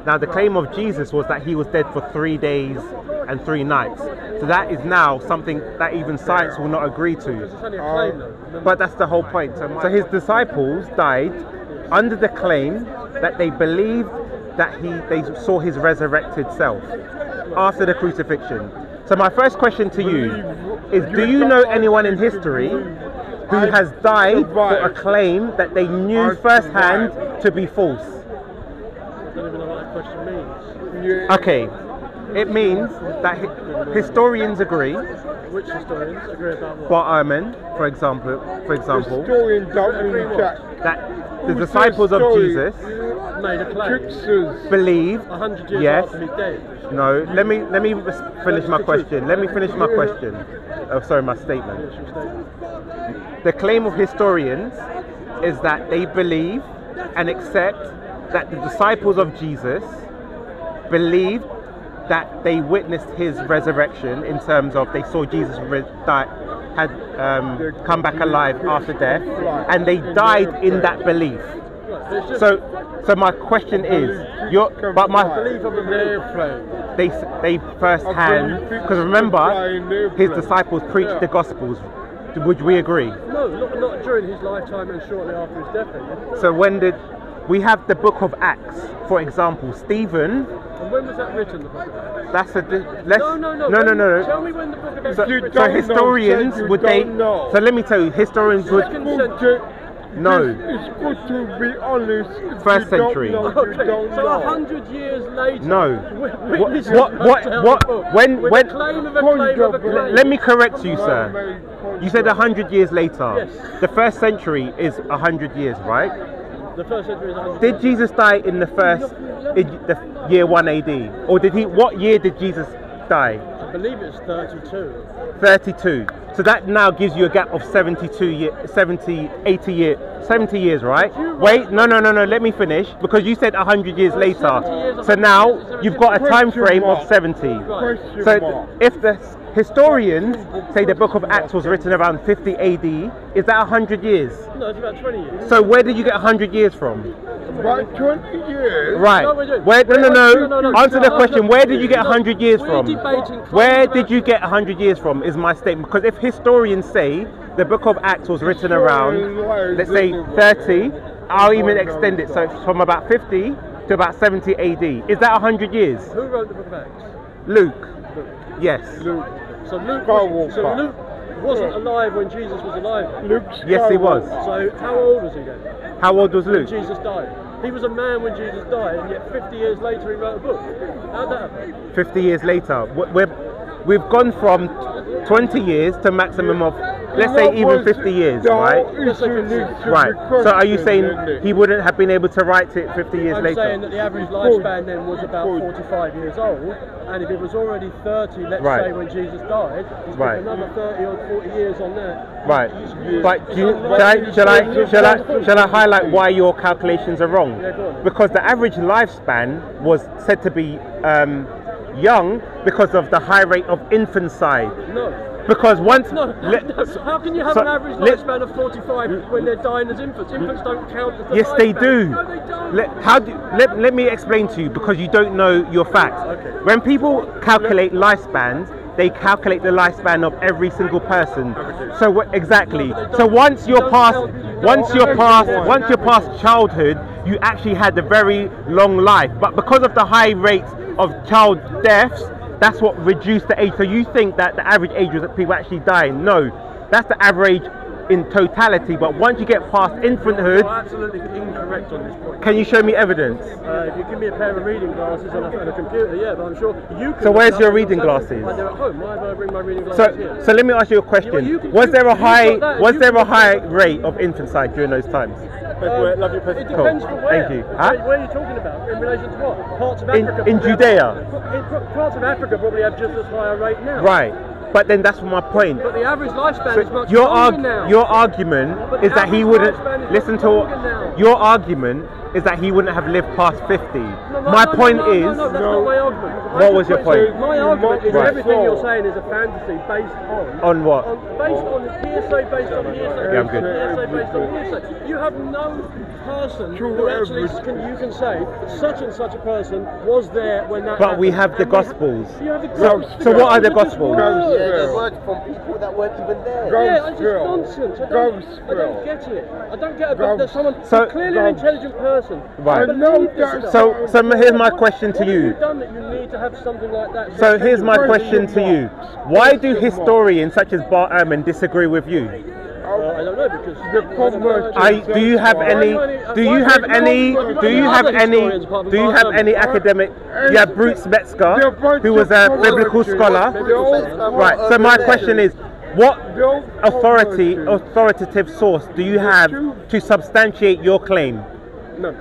Now, the claim of Jesus was that he was dead for 3 days and 3 nights. So that is now something that even science will not agree to. It's only a claim, though. But that's the whole point. So his disciples died under the claim that they believed that they saw his resurrected self after the crucifixion. So my first question to you is, do you know anyone in history who has died for a claim that they knew firsthand to be false? I don't even know what that question means. Okay, it means that historians agree. Which historians agree about what? Bartman, for example, Historians don't really check. that the disciples of Jesus Made a claim. believe. 100 years Yes. after he's dead. No. Let me finish my question. Let me finish my question. Oh, sorry, my statement. What's your statement? The claim of historians is that they believe and accept that the disciples of Jesus believed that they witnessed his resurrection, in terms of they saw Jesus had come back alive after death, and they died in that belief. So my question is, Belief of a belief. they firsthand, because remember, his disciples preached the Gospels. Would we agree? No, not during his lifetime and shortly after his death. So when did we have the book of Acts, for example? Stephen. And when was that written? The book of Acts? That's a No. Tell me when the book of Acts So, was written. so historians would they? know. So let me tell you, historians would. No. It's good to be honest. First century. Okay, so 100 years later. No. Witnesses What? wrote down the book When? with a claim of a claim of a claim. Let me correct you, sir. You said 100 years later. Yes. The first century is 100 years, right? The first century is 100 Did years. Jesus die in the the year 1 AD, or did he? What year did Jesus die? I believe it's 32. 32. So that now gives you a gap of 70 years, right? Wait, no, let me finish, because you said 100 years later. So now you've got a time frame of 70. So if the historians say the book of Acts was written around 50 AD, is that 100 years? No, it's about 20 years. So where did you get 100 years from? About 20 years. Right. No, we don't. Where? No. No. Answer the question. Where did you get 100 years We're from? debating Where claims did you get 100 years from? Is my statement. Because if historians say the book of Acts was written around, let's say 30, I'll even extend it. So it's from about 50 to about 70 AD. Is that 100 years? Who wrote the book of Acts? Luke. Yes. So Luke wasn't alive when Jesus was alive. Yes, he was. So how old was he then? How old was When Luke? Jesus died. He was a man when Jesus died, and yet 50 years later he wrote a book. How'd that happen? 50 years later. We've gone from 20 years to maximum of, let's say, even 50 years, right? Right. So are you saying he wouldn't have been able to write it 50 years I'm later? saying that the average lifespan then was about 45 years old, and if it was already 30, let's Right. say, when Jesus died, he's Right. got another 30 or 40 years on there. Right. But shall I highlight why your calculations are wrong? Yeah, go on. Because the average lifespan was said to be young because of the high rate of infanticide. No. Because once How can you have an average lifespan of 45 when they're dying as infants? Infants don't count as the yes, they lifespan. do. No, they don't. Let me explain to you, because you don't know your facts. Okay. When people calculate lifespans, they calculate the lifespan of every single person. So exactly. So once you're past childhood, you actually had a very long life. But because of the high rates of child deaths, that's what reduced the age. So you think that the average age was that people actually dying? No, that's the average in totality. But once you get past infanthood, You're absolutely incorrect on this point. can you show me evidence? If you give me a pair of reading glasses and a computer, yeah, but I'm sure you can. So where's your reading glasses? They're at home. Why do I bring my reading glasses here? So let me ask you a question. Was there a high rate of infanticide during those times? It depends for where. Thank you. Huh? Where are you talking about? In relation to what? Parts of Africa. In Judea. Parts of Africa probably have just as high a rate now. Right. But then that's my point. But the average lifespan is much Your longer now. Your argument But is the that he average wouldn't lifespan is listen much to longer now. your argument is that he wouldn't have lived past 50. My point is... No, that's not my argument. What was your point? My argument is Right. everything you're saying is a fantasy based on... On what? Based on hearsay, based on hearsay, Yeah, I'm good. hearsay, based on hearsay. You have no person who actually you can say such and such a person was there when that But happened. we have the Gospels. You have the Gospels. So what are the They're just Gospels? words. Yeah, there's words from people that weren't even there. Yeah, it's just nonsense. I don't get it. I don't get it. But there's someone clearly an intelligent person. Right. I believe this stuff. So here's my question to What have you. you done that you need to have something like that? So here's my question to you. Why do historians such as Bart Ehrman disagree with you? I don't know because Do you have any academic? You have Bruce Metzger, who was a biblical scholar. Right. So my question is, what authoritative source do you have to substantiate your claim? None.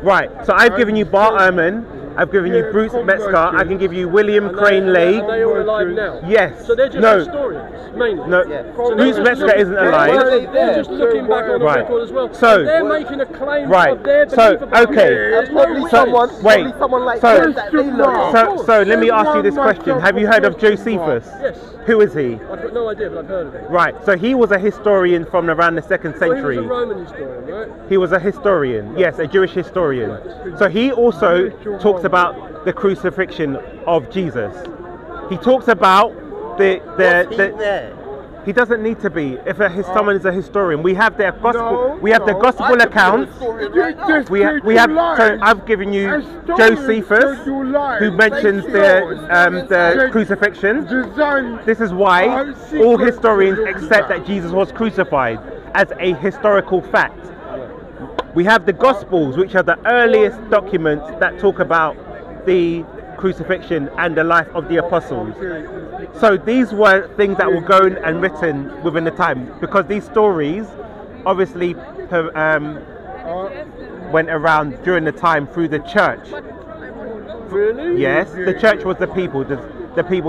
Right. So I've given you Bart Ehrman. I've given you Bruce Metzger. I can give you William Crane Lake. Are they all alive now? Yes. So they're just historians, mainly. No. So Bruce Metzger isn't alive. They're just looking back on the Right. record as well. So they're making a claim right. of their So belief about okay. it. There's no Probably someone, witness. Wait. probably someone like So- them that they know. So let me ask you this question. Have you heard of Josephus? Yes. Who is he? I've got no idea, but I've heard of it. Right. So he was a historian from around the 2nd Well, century. he was a Roman historian, right? He was a historian. Yes, a Jewish historian. So he also talks about the crucifixion of Jesus. He talks about the he doesn't need to be. If someone is a historian, we have their gospel. We have the gospel accounts. We have. So I've given you Josephus, who mentions the crucifixion. This is why all historians accept that Jesus was crucified as a historical fact. We have the Gospels, which are the earliest documents that talk about the crucifixion and the life of the apostles. So these were things that were going and written within the time, because these stories obviously went around during the time through the church. Really? Yes, the church was the people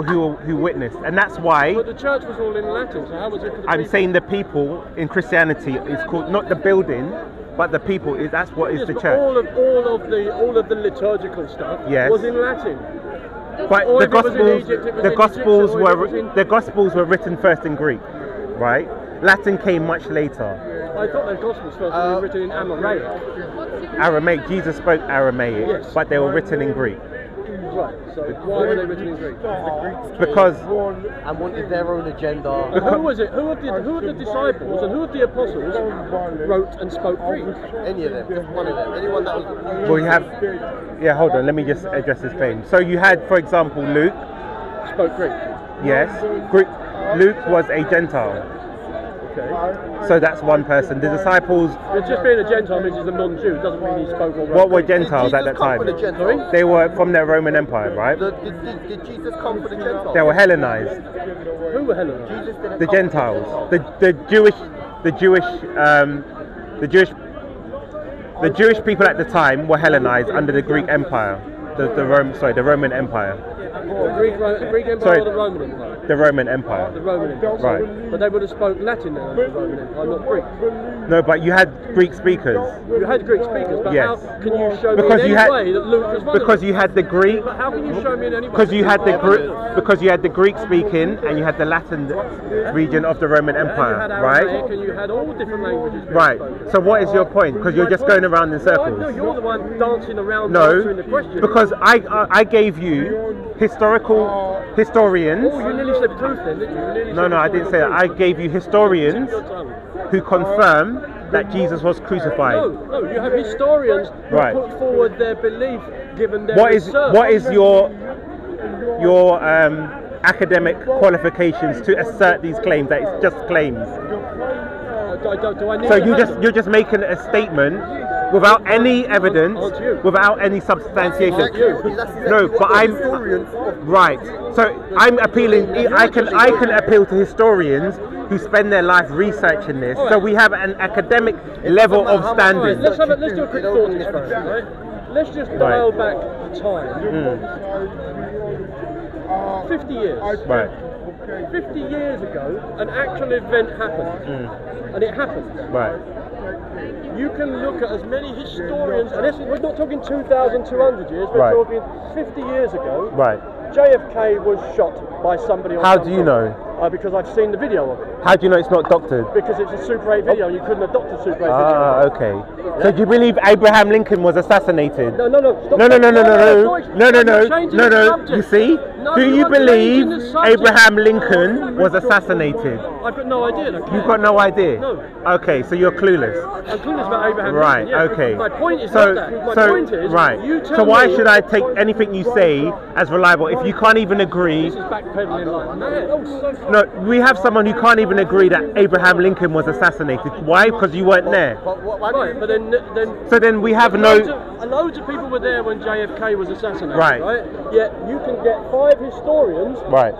who witnessed, and that's why. But the church was all in Latin, so how was it for the I'm people? saying the people in Christianity is called not the building, but the people. That's what is Yes, the but church. all of the liturgical stuff Yes. was in Latin. But Or the if it was in Gospels, Egypt, it was the in Gospels Egyptian, or if it was were in- the Gospels were written first in Greek, right? Latin came much later. I thought the Gospels first were written in Aramaic. Aramaic. Jesus spoke Aramaic, Yes. but they were written in Greek Right. So why were they written in Greek? because And wanted their own agenda. Who was it? Who of the disciples and who of the apostles wrote and spoke Greek? Any of them, just one of them. Anyone that was. well, you have. Yeah, hold on. Let me just address this claim. So you had, for example, Luke. Spoke Greek. Yes, Greek. Luke was a Gentile. Okay. So that's one person. The disciples. It's just being a Gentile means he's a non-Jew. It doesn't mean he spoke or wrote What were Greek. Gentiles at that time? Sorry? They were from the Roman Empire, right? Did Jesus come for the Gentiles? They were Hellenized. Who were Hellenized? Jesus didn't The come Gentiles, the Jewish people at the time were Hellenized under the Greek Empire, the Roman Empire, The Greek Empire Sorry. or the Roman Empire? the Roman Empire. The Roman Empire. Right. But they would have spoke Latin now in the Roman Empire, not Greek. No, but you had Greek speakers. You had Greek speakers, but Yes. how can you show Because me in you any had- way that Luke was one Because of them? you had the Greek, But how can you show me in any way? because you had the Greek speaking, and you had the Latin region of the Roman And you Empire, had right? Aramaic, and you had all different languages being Right. spoken. So what is your point? Because you're My just point- going around in circles. No, you're the one dancing around No, answering the question. because I gave you historians. Oh, you nearly said truth then, didn't you? You nearly No, said no, I the didn't say that. I gave you historians Your tongue. who confirm that Jesus was crucified. No, you have historians who Right. put forward their belief given their What is research. your academic qualifications to assert these claims that it's just claims? Do I need So to have them? you're just making a statement without any evidence, Aren't you? without any substantiation. That's exactly No, what but the I'm historians of- right. So I'm appealing. I can appeal to historians who spend their life researching this. So we have an academic level of Right, standing. let's do a quick thought experiment, right? Let's just dial back time. 50 years. Right. 50 years ago, an actual event happened. And it happened. Right. you can look at as many historians, and we're not talking 2,200 years, we're Right. talking 50 years ago. Right. JFK was shot by somebody on How some do you film. know? Because I've seen the video of it. How do you know it's not doctored? Because it's a Super 8 video, and you couldn't have doctored Super 8 Ah, video. okay. So do you believe Abraham Lincoln was assassinated? No, stop. No. Subject. You see? No, Do you you're changing believe the subject. Abraham Lincoln was assassinated? I've got no idea. You've got no idea? No. Okay, so you're clueless. I'm clueless about Abraham Right, Lincoln, yeah. okay. My point is So, not that. My point is, right. you tell So why me, should I take anything you say as reliable if you can't even agree? This is backpedaling like mad. Oh, so far. No, we have someone who can't even agree that Abraham Lincoln was assassinated. Why? Because you weren't there. Right, but then So then we have loads no... of people were there when JFK was assassinated, Right. Yet you can get 5 historians, Right.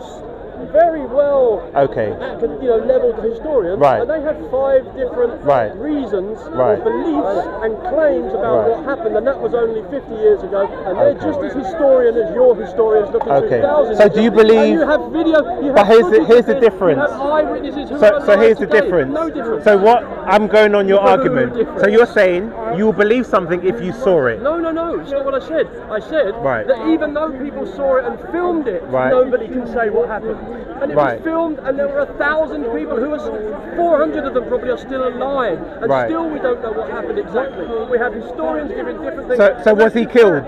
very well, Okay. leveled historians, Right. and they have 5 different Right. reasons, Right. or beliefs and claims about Right. what happened, and that was only 50 years ago, and they're Okay. just as historian as your historians looking Okay. 2,000 So years do you ago. And believe- you have video, you But have here's footage the of this, difference. You have eyewitnesses who So are alive here's the today. difference. No difference. So what I'm going on your No argument. difference. So you're saying you will believe something if you saw it. No, it's not what I said. I said Right. that even though people saw it and filmed it, Right. nobody can say what happened. And it Right. was filmed, and there were 1,000 people who 400 of them probably are still alive, and Right. still we don't know what happened exactly. We have historians giving different things. So was he killed?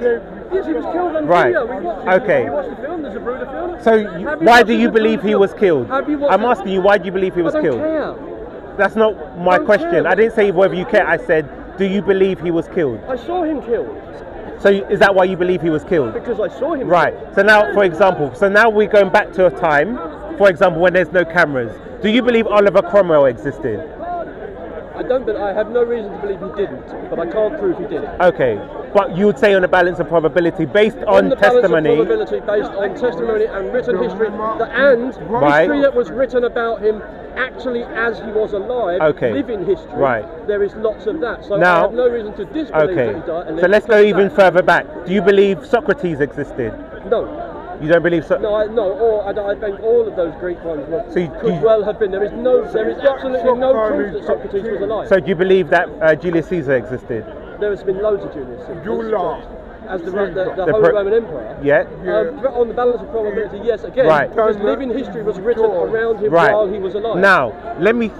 Yes, he was killed on Right. video. We watched Okay. We watched the film. There's a Bruder film. So why do you believe he was killed? Have you watched I'm it? asking you, why do you believe he was I don't killed? care. That's not my Don't question. care. I didn't say whether you care. I said, do you believe he was killed? I saw him killed So is that why you believe he was killed? because I saw him. Right. So now, for example, we're going back to a time, for example, when there's no cameras. Do you believe Oliver Cromwell existed? I don't, but I have no reason to believe he didn't. But I can't prove he did it. Okay. But you would say on a balance of probability based on the testimony. balance of probability based on testimony and written history, and Right. history that was written about him actually as he was alive, Okay. living history. Right. There is lots of that. So Now- I have no reason to disbelieve Okay. that he died. unless So let's go because of even that. further back. Do you believe Socrates existed? No. You don't believe so? No, I think all of those Greek ones So you- could well have been. There is absolutely no proof that Socrates was alive. So do you believe that Julius Caesar existed? There has been loads of Julius Caesars. Julius. As the The Holy pro- Roman Emperor. Yeah. On the balance of probability, yes. Again, Right. because living history was written around him Right. while he was alive. Now, let me.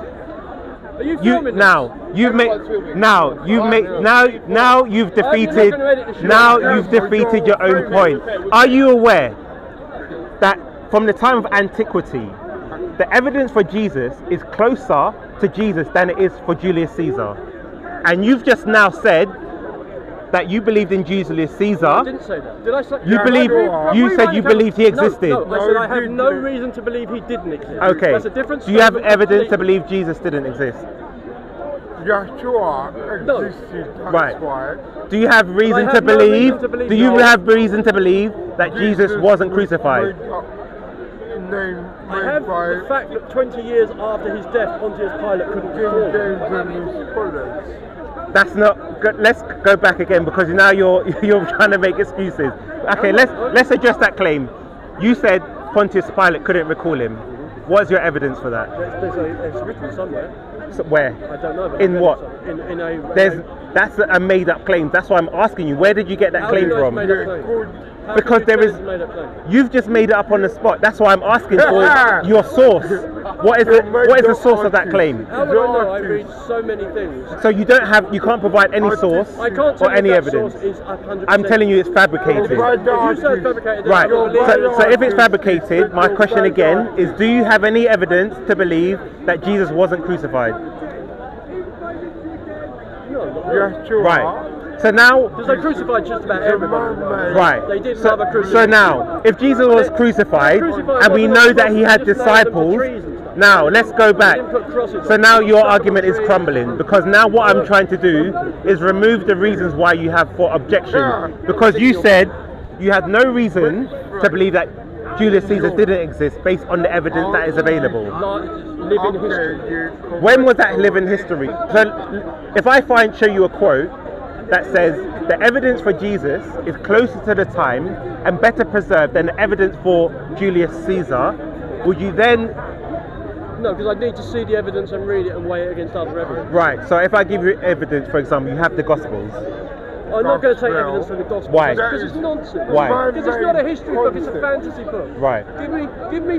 Are you You filming now you've made now you've defeated you've defeated your own point. Are you aware that from the time of antiquity, the evidence for Jesus is closer to Jesus than it is for Julius Caesar? And you've just now said that you believed in Julius I Caesar. didn't say that. Did I say You believe you said you believed he existed. No, I said I have no reason to believe he didn't exist. Okay. That's a different Do you have statement evidence to completely. believe Jesus didn't exist? Yeshua No. existed, that's Right. why. Do you have reason have to no believe? reason to believe Do you no. have reason to believe that Jesus wasn't was crucified? made up- Name I made have by the fact that 20 years after his death, Pontius Pilate couldn't King perform. James and his scholars. That's not good. Let's go back again because now you're trying to make excuses. Okay, let's address that claim. You said Pontius Pilate couldn't recall him. What's your evidence for that? It's written somewhere. So where? I don't know. But In I read what? it in a. That's a made-up claim. That's why I'm asking you. Where did you get that How do you claim know it's from? made up claim? Good. How Because can you there say is- it's made up claim? You've just made it up on the spot. That's why I'm asking for your source. What is the source of that claim? How would I know? I read so many things. So you can't provide any source I can't tell or you any that evidence. source is 100%. I'm telling you it's fabricated. If you say it's fabricated, then Right. I don't believe it. So if it's fabricated, my question again is: do you have any evidence to believe that Jesus wasn't crucified? No, Yeshua. Right. So now, because they crucified just about everybody. right. They did So, have a so crucifixion. now, if Jesus was crucified, and we know that he had disciples, now let's go back. So now your argument is crumbling because now what I'm trying to do is remove the reasons why you have for objection, because you said you had no reason to believe that Julius Caesar didn't exist based on the evidence that is available. Living history. When was that living history? So if I show you a quote that says the evidence for Jesus is closer to the time and better preserved than the evidence for Julius Caesar, would you then No, because I need to see the evidence and read it and weigh it against other evidence. Right. So if I give you evidence, for example, you have the Gospels. I'm not going to take evidence from the gospel. Why? Because it's nonsense. Why? Because it's not a history book, it's a fantasy book. Right. Give me,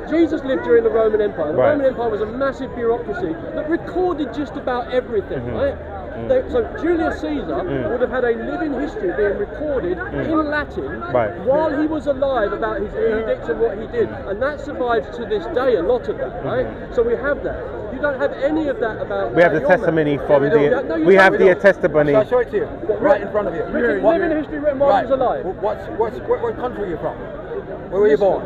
Jesus lived during the Roman Empire. The Right. Roman Empire was a massive bureaucracy that recorded just about everything, right? So Julius Caesar would have had a living history being recorded in Latin while he was alive about his edicts and what he did. And that survives to this day, a lot of that, right? So we have that. You don't have any of that about... We have the testimony from the... We have the testimony... I'll show it to you, right in front of you. Living history written while he was alive. What country are you from? Where were you born?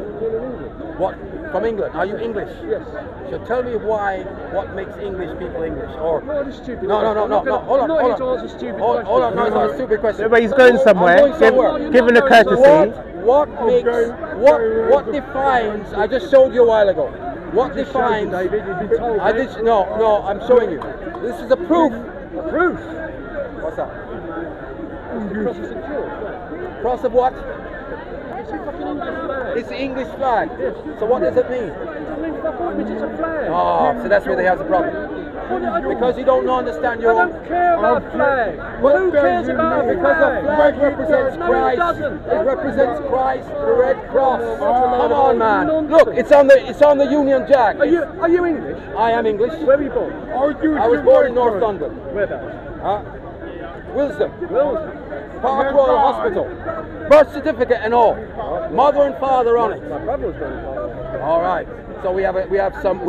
What? From England? Are you English? Yes. So tell me what makes English people English? Or What is stupid? no. Hold on. I'm not here to answer stupid questions. Hold on. No, it's not a stupid question. But he's going somewhere. I'm going somewhere. Given a courtesy. What defines? I just showed you a while ago. What defines? David, you've been told. No. I'm showing you. This is a proof. A proof. What's that? The cross of St. George. Cross of what? It's a fucking English flag. It's the English flag. Yes. So what does it mean? It doesn't mean fuck all, it's a flag. Oh, so that's where they have the problem. Because you don't understand your I own... don't care about flag. Who cares about the Because the flag? flag represents No, Christ. it doesn't. It represents Christ, the Red Cross. Come on, man. Nonsense. Look, it's on the Union Jack. Are you English? I am English. Where were you born? I was born in North London. Whereabouts? Wilson. Wilson. Park Royal Hospital. Birth certificate and all. Mother and father on it. My brother was born in Park. All right. So we have some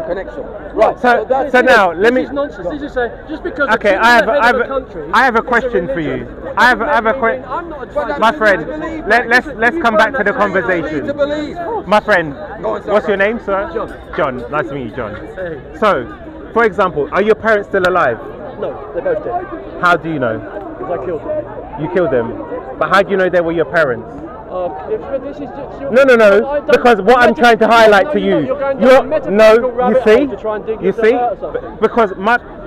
connection. Right. So now let me. This is nonsense. This is just because. Okay, I have a question for you. I have a question. I'm not a But My friend, that's what you believe, let's come back to the Need to conversation. believe. My friend, Go on, sir. what's your name, sir? John. John. Nice to meet you, John. Hey. So, for example, are your parents still alive? No, they're both dead. How do you know? Because I killed them. You killed them. But how do you know they were your parents? This is just, No. Because what I'm trying to highlight to you, you see, because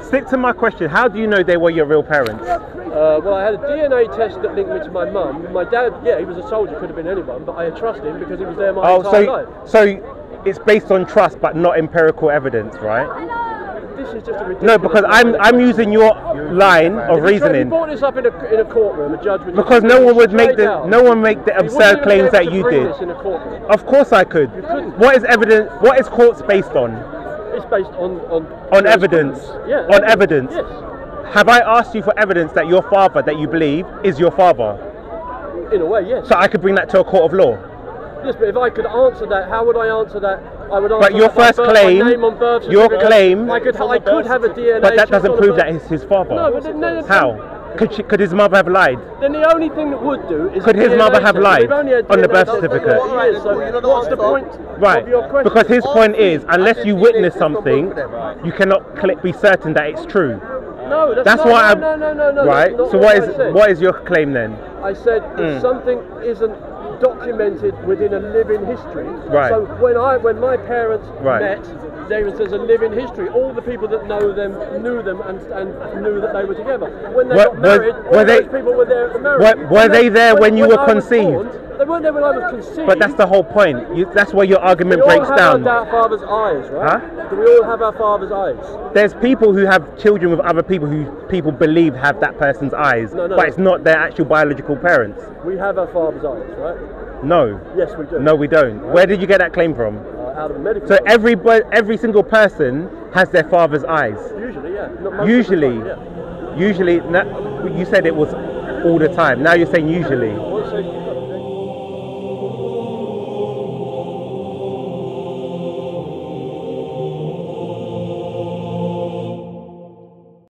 stick to my question. How do you know they were your real parents? Well, I had a DNA test that linked me to my mum. My dad, yeah, he was a soldier, could have been anyone, but I trust him because he was there my entire life. So it's based on trust, but not empirical evidence, right? This is just a ridiculous... No, because I'm using your line of reasoning. If you brought this up in a courtroom, a judge would... Because no one would make the absurd claims that you did. Of course I could. What is evidence? What is courts based on? It's based on evidence. Yeah. On evidence. Yes. Have I asked you for evidence that your father, that you believe, is your father? In a way, yes. So I could bring that to a court of law. Yes, but if I could answer that, how would I answer that? I would answer But your first my name on birth your certificate. claim, I could have a DNA. but that doesn't prove that he's his father. No, but then, How? Could his mother have lied? Then the only thing that would do is... Could his mother have lied on the birth certificate? What's the point of your question? Because his point is, unless you witness something, you cannot be certain that it's true. No, that's why no. Right. So what is your claim then? I said if something isn't documented within a living history. Right. So when my parents Right. met, David says a living history. All the people that know them knew them and knew that they were together. When they got married, all those people were there at the marriage. Were they there when you were conceived? They weren't there when I was conceived. But that's the whole point. That's where your argument breaks down. We all have our father's eyes, right? Huh? Do we all have our father's eyes? There's people who have children with other people who people believe have that person's eyes, but it's not their actual biological parents. We have our father's eyes, right? No. Yes, we do. No, we don't. Where did you get that claim from? Out of a medical. So every single person has their father's eyes. Usually, yeah. Not most Usually, of the time, yeah. usually. You said it was all the time. Now you're saying usually. Well, so